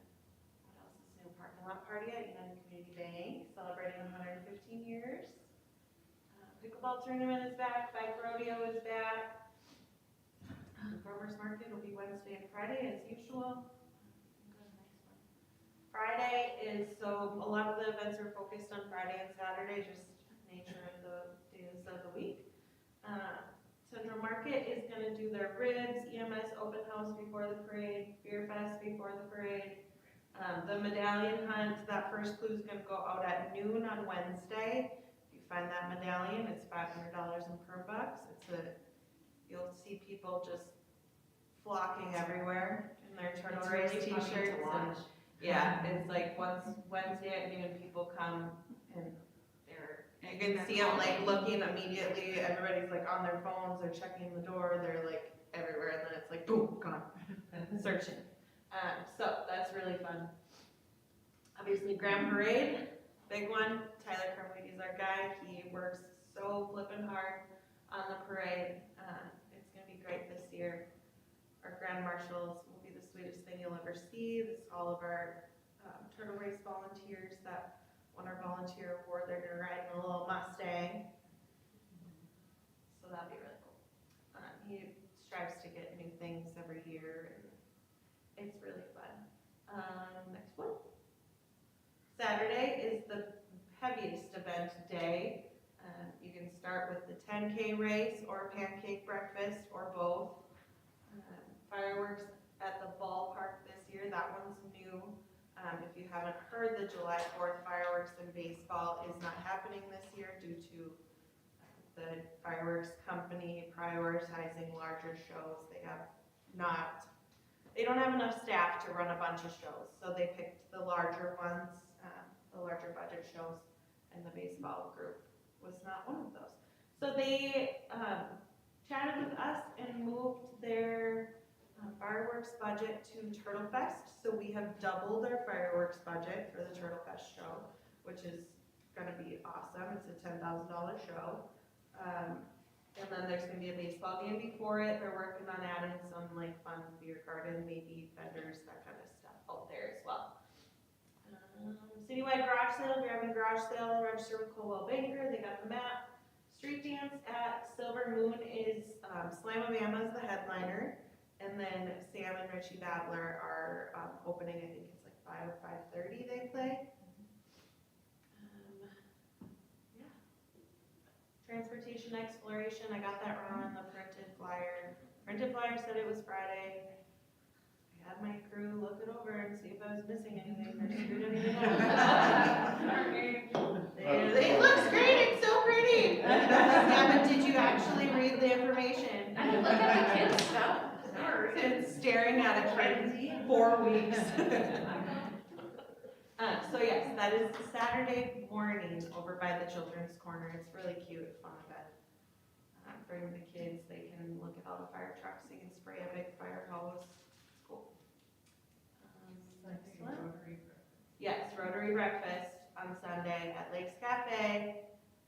D: Parking lot party at United Community Bank, celebrating 115 years. Pickleball tournament is back, bike rodeo is back. The farmer's market will be Wednesday and Friday as usual. Friday is, so a lot of the events are focused on Friday and Saturday, just nature of the days of the week. Central Market is gonna do their ribs, EMS open house before the parade, beer fest before the parade. The medallion hunt, that first clue's gonna go out at noon on Wednesday. If you find that medallion, it's $500 in per bucks. You'll see people just flocking everywhere in their turtle race
E: It's really funny to
D: t-shirts.
E: watch.
D: Yeah, it's like once Wednesday at noon, people come and you can see them like looking immediately, everybody's like on their phones, they're checking the door, they're like everywhere, and then it's like boom, gone, searching. So that's really fun. Obviously Grand Parade, big one, Tyler Carmody is our guy, he works so flippin' hard on the parade. It's gonna be great this year. Our Grand Marshals will be the sweetest thing you'll ever see. This is all of our turtle race volunteers that won our volunteer award. They're gonna ride in a little Mustang. So that'll be really cool. He strives to get new things every year, and it's really fun. Next one. Saturday is the heaviest event day. You can start with the 10K race or pancake breakfast or both. Fireworks at the ballpark this year, that one's new. If you haven't heard, the July 4th fireworks in baseball is not happening this year due to the fireworks company prioritizing larger shows. They don't have enough staff to run a bunch of shows, so they picked the larger ones, the larger budget shows, and the baseball group was not one of those. So they chatted with us and moved their fireworks budget to Turtle Fest. So we have doubled our fireworks budget for the Turtle Fest show, which is gonna be awesome. It's a $10,000 show. And then there's gonna be a baseball game before it. They're working on adding some like fun beer garden, maybe vendors, that kind of stuff out there as well. Citywide garage sale, grabbing garage sale, register with Coldwell Banker, they got the map. Street dance at Silver Moon is, Slamamama is the headliner, and then Sam and Richie Babbler are, opening, I think it's like 5 or 5:30 they play. Yeah. Transportation exploration, I got that wrong on the printed flyer. Printed flyer said it was Friday. I had my crew look it over and see if I was missing anything or screwed anything up. It looks great, it's so pretty. Yeah, but did you actually read the information?
B: I didn't look at the kids' stuff.
D: It's staring at it for 4 weeks. So yes, that is Saturday morning over by the Children's Corner. It's really cute, fun event. Bring the kids, they can look at all the fire trucks, they can spray a big fire hose. It's cool. Next one. Yes, Rotary Breakfast on Sunday at Lakes Cafe.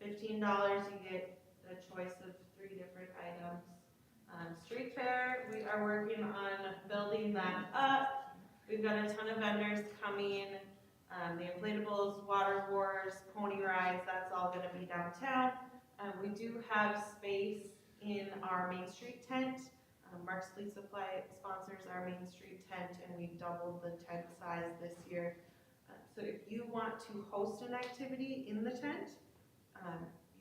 D: $15, you get a choice of 3 different items. Street Fair, we are working on building that up. We've got a ton of vendors coming. The inflatables, water wars, pony rides, that's all gonna be downtown. We do have space in our Main Street tent. Mark's Fleet Supply sponsors our Main Street tent, and we doubled the tent size this year. So if you want to host an activity in the tent,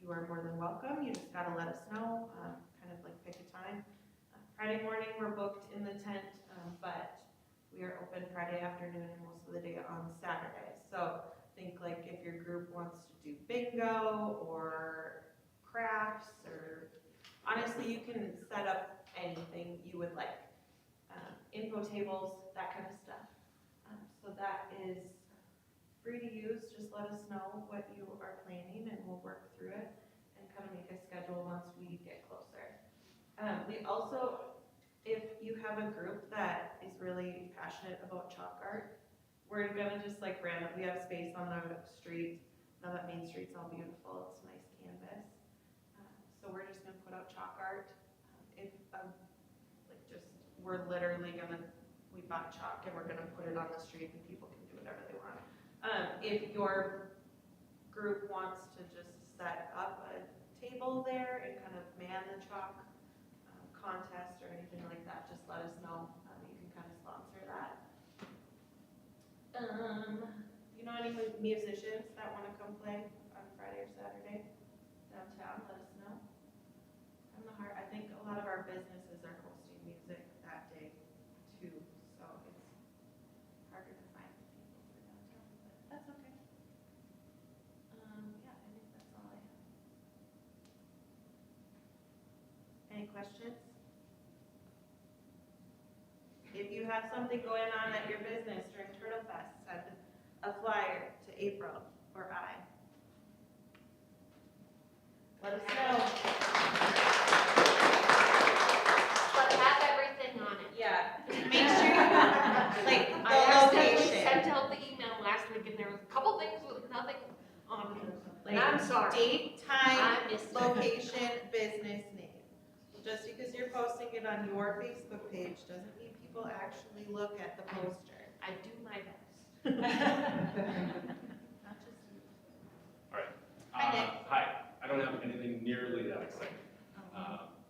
D: you are more than welcome. You just gotta let us know, kind of like pick a time. Friday morning, we're booked in the tent, but we are open Friday afternoon and most of the day on Saturday. So think like if your group wants to do bingo or crafts, or honestly, you can set up anything you would like. Info tables, that kind of stuff. So that is free to use. Just let us know what you are planning and we'll work through it and kind of make a schedule once we get closer. We also, if you have a group that is really passionate about chalk art, we're gonna just like we have space on the street. Now that Main Street's all beautiful, it's nice canvas. So we're just gonna put out chalk art. We're literally we bought chalk and we're gonna put it on the street and people can do whatever they want. If your group wants to just set up a table there and kind of man the chalk
I: contest or anything like that, just let us know. You can kind of sponsor that. You know any musicians that want to come play on Friday or Saturday downtown, let us know. I think a lot of our businesses are hosting music that day too, so it's harder to find people for downtown, but that's okay. Yeah, I think that's all I have. Any questions? If you have something going on at your business during Turtle Fest, send a flyer to April or I. Let us know.
B: But have everything on it.
I: Yeah, make sure you, like,
B: I
I: the
B: accidentally
I: location.
B: sent out the email last week and there was a couple things with nothing on it.
I: Like,
B: I'm sorry.
I: date, time,
B: I missed it.
I: location, business name. Just because you're posting it on your Facebook page doesn't mean people actually look at the poster.
B: I do my best.
I: Not just you. Hi, Nick.
J: Hi, I don't have anything nearly that exciting.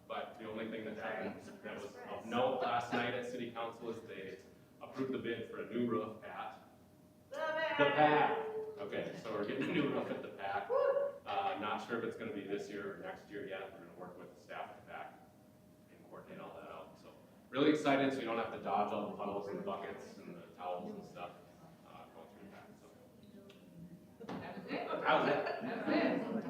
J: But the only thing that happened that was of note last night at city council is they approved the bid for a new roof at the PAC. Okay, so we're getting a new roof at the PAC. Not sure if it's gonna be this year or next year yet. We're gonna work with the staff at the PAC and coordinate all that out. So really excited, so you don't have to dodge all the puddles and the buckets and the towels and stuff going through that. So
A: That was it?
J: that was it.
A: That was it.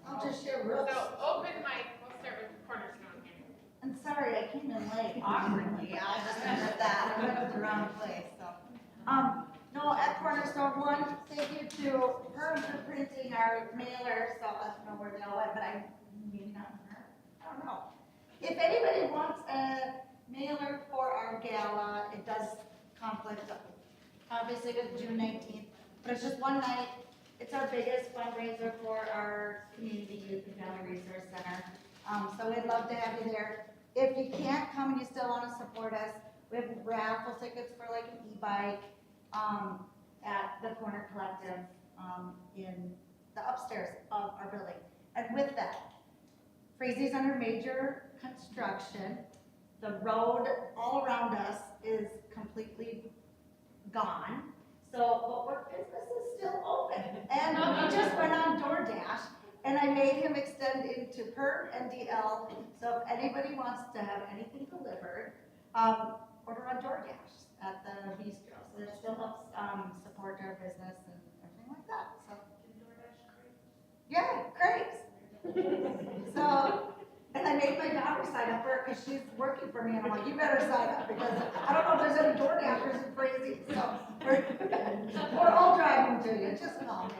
K: I'll just share real,
A: So open mic, we'll start with Cornerstone here.
K: I'm sorry, I came in late awkwardly, I just remembered that, I went to the wrong place, so. No, at Cornerstone, one, thank you to her for printing our mailer, so I don't know where they all went, but maybe not her, I don't know. If anybody wants a mailer for our gala, it does conflict, obviously with June 19th, but it's just one night. It's our biggest fundraiser for our community youth and family resource center. So we'd love to have you there. If you can't come and you still want to support us, we have raffle tickets for like an e-bike at the Corner Collective in the upstairs of our building. And with that, Frazier's under major construction. The road all around us is completely gone. So, but our business is still open. And we just went on DoorDash, and I made him extend into per and DL. So if anybody wants to have anything delivered, order on DoorDash at the bistro. So it still helps support our business and everything like that. So, yeah, crepes. So, and I made my daughter sign up for it because she's working for me, and I'm like, you better sign up because I don't know if there's any DoorDashers in Crazy, so we're all driving to you, just call me.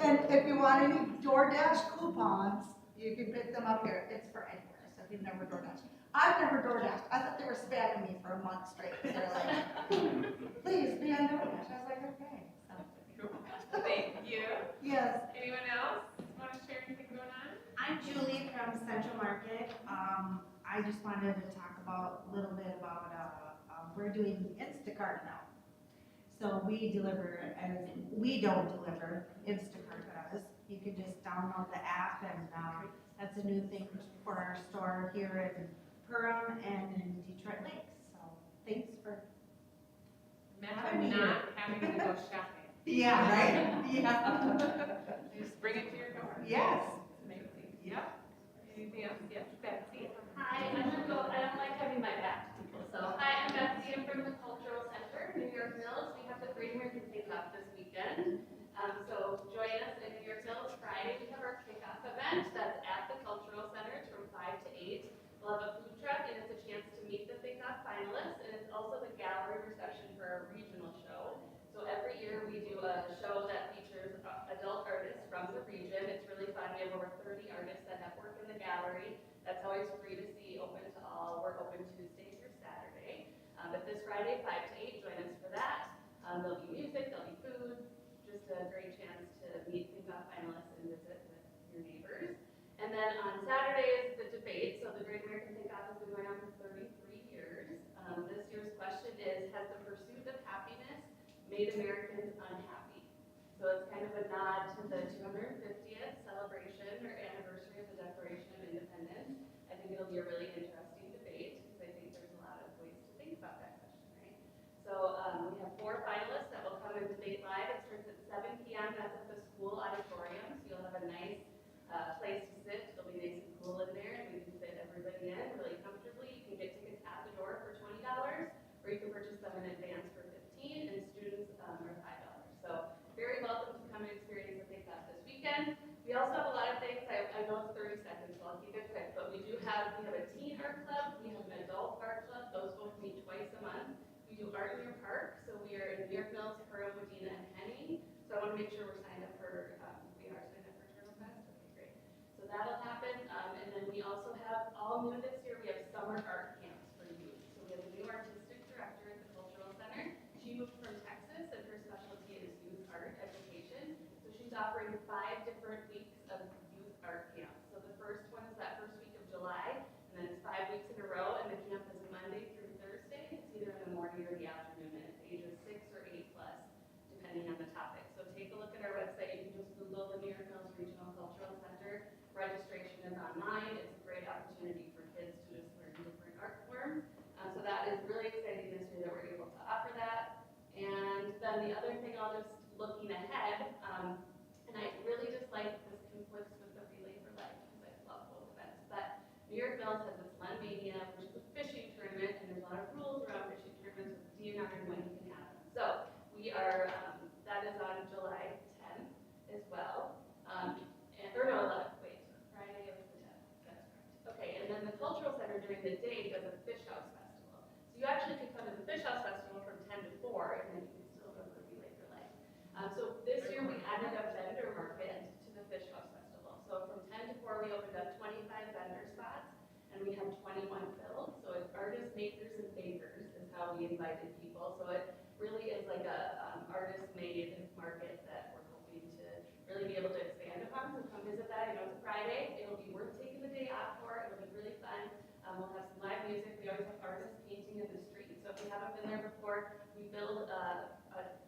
K: And if you want any DoorDash coupons, you can pick them up here. It's for anywhere, so if you've never DoorDashed. I've never DoorDashed. I thought they were spamming me for a month straight. They're like, please be on DoorDash. I was like, okay. So.
A: Thank you.
K: Yes.
A: Anyone else want to share anything going on?
L: I'm Julie from Central Market. I just wanted to talk about a little bit about, we're doing Instacart now. So we deliver, and we don't deliver, Instacart does. You can just download the app, and that's a new thing for our store here in Perham and in Detroit Lakes. So thanks for
A: Imagine not having to go shopping.
L: Yeah, right? Yeah.
A: You just bring it to your door.
L: Yes.
A: Amazing.
L: Yep.
A: Anything else? Yes, Betsy?
B: Hi, I don't like having my back to people, so hi, I'm Betsy, I'm from the Cultural Center, New York Mills. We have the Great American Kickoff this weekend. So join us in New York Mills Friday. We have our kickoff event that's at the Cultural Center. It's from 5 to 8. We'll have a food truck, and it's a chance to meet the Think-Off finalists, and it's also the gallery reception for our regional show. So every year we do a show that features adult artists from the region. It's really fun. We have over 30 artists that have work in the gallery. That's always free to see, open to all. We're open Tuesday through Saturday. But this Friday, 5 to 8, join us for that. There'll be music, there'll be food, just a great chance to meet Think-Off finalists and visit with your neighbors. And then on Saturday is the debate. So the Great American Think-Off has been going on for 33 years. This year's question is, has the pursuit of happiness made Americans unhappy? So So it's kind of a nod to the 250th celebration or anniversary of the Declaration of Independence. I think it'll be a really interesting debate because I think there's a lot of ways to think about that question, right? So we have 4 finalists that will come and debate live. It starts at 7 p.m. That's at the school auditorium. So you'll have a nice place to sit. It'll be nice and cool in there, and we can fit everybody in really comfortably. You can get tickets at the door for $20, or you can purchase them in advance for $15, and students are $5. So very welcome to come and experience what they've got this weekend. We also have a lot of things. I know it's 30 seconds, so I'll keep it quick. But we have a teen art club. We have an adult art club. Those both meet twice a month. We do art in your park. So we are in New York Mills, Pearl, Medina, and Henning. So I want to make sure we're signed up for. We are signed up for Turtle Fest. Okay, great. So that'll happen. And then we also have all new this year. We have summer art camps for youth. So we have a new artistic director at the Cultural Center. She moved from Texas, and her specialty is youth art education. So she's offering 5 different weeks of youth art camps. So the first one is that first week of July, and then it's 5 weeks in a row, and the camp is Monday through Thursday. It's either in the morning or the afternoon, and it's ages 6 or 8 plus, depending on the topic. So take a look at our website. You can just Google the New York Mills Regional Cultural Center. Registration is online. It's a great opportunity for kids to just learn different art forms. So that is really exciting this year that we're able to offer that. And then the other thing, I'll just looking ahead, and I really just like this conflicts with the Relay for Life because I love both events. But New York Mills has its Mania, which is a fishing tournament, and there's a lot of rules around fishing tournaments with DNR and when you can have them. So we are, that is on July 10th as well. Or no, 11th, wait, Friday was the 10th, that's correct. Okay, and then the Cultural Center during the day does a fish house festival. So you actually could come to the fish house festival from 10 to 4, and then you can still go to the Relay for Life. So this year we added a vendor market to the fish house festival. So from 10 to 4 we opened up 25 vendor spots, and we had 21 filled. So it's artists, makers, and bakers is how we invited people. So it really is like a artist-made market that we're hoping to really be able to expand upon. So come visit that. I know it's a Friday. It'll be worth taking the day off for. It'll be really fun. We'll have some live music. We always have artists painting in the street. So if you haven't been there before, we build an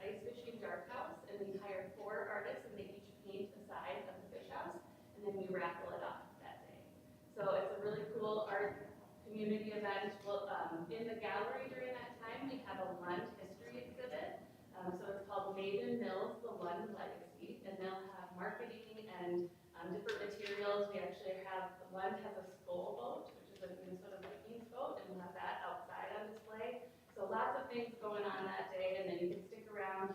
B: ice fishing dark house, and we hire 4 artists, and they each paint a side of the fish house, and then we raffle it off that day. So it's a really cool art community event. We'll, in the gallery during that time, we have a Lund history exhibit. So it's called Maiden Mills, the Lund Legacy, and they'll have marketing and different materials. We actually have, Lund has a skull boat, which is a Minnesota Vikings boat, and we'll have that outside on display. So lots of things going on that day, and then you can stick around.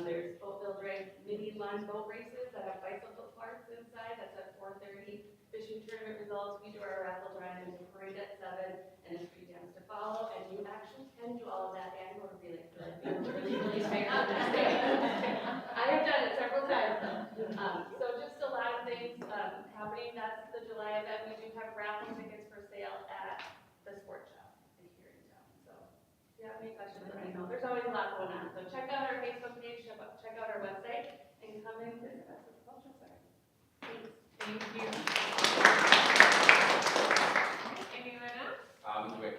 B: There's Boatville Drive mini Lund boat races that have bicycle parks inside. That's at 4:30. Fishing tournament results. We do our raffle drawing and parade at 7, and a street dance to follow. And you actually can do all of that and go to Relay for Life. Really tired out that day. I have done it several times. So just a lot of things happening. That's the July event. We do have raffle tickets for sale at the sports shop here in town. So if you have any questions, let me know. There's always a lot going on. So check out our Facebook page, check out our website, and come in and visit us at the Cultural Center. Thanks.
A: Thank you. Anyone else?
M: I'll be quick.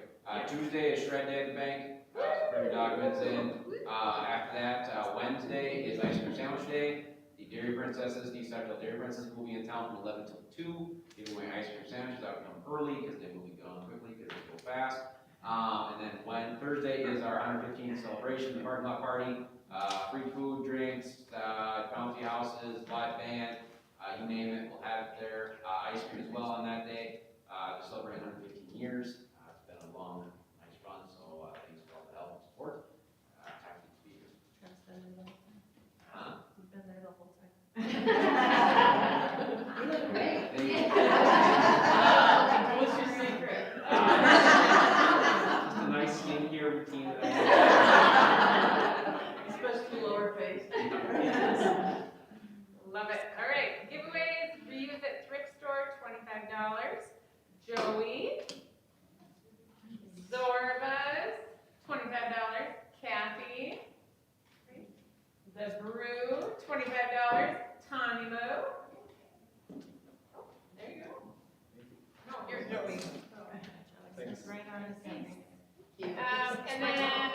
M: Tuesday is shred day at the bank. Bring your documents in. After that, Wednesday is ice cream sandwich day. The Dairy Princesses, the Central Dairy Princesses will be in town from 11 till 2, giving away ice cream sandwiches. I would come early because they will be gone quickly because they go fast. And then Thursday is our 115th celebration, the parking lot party. Free food, drinks, bouncy houses, live band, you name it, we'll have it there. Ice cream as well on that day, to celebrate 115 years. It's been a long, nice run, so thanks for all the help and support. Happy to be here.
B: You've been there the whole time.
E: You look great.
M: Thank you.
H: What's your secret?
M: Just a nice skincare routine that I
H: Especially lower face.
A: Love it. All right, giveaways, reuse at thrift store, $25. Joey. Zorba's, $25. Kathy. The Brew, $25. Tanya Mo. Oh, there you go. No, here's Joey.
J: Thanks.
H: Right on his face.
A: And then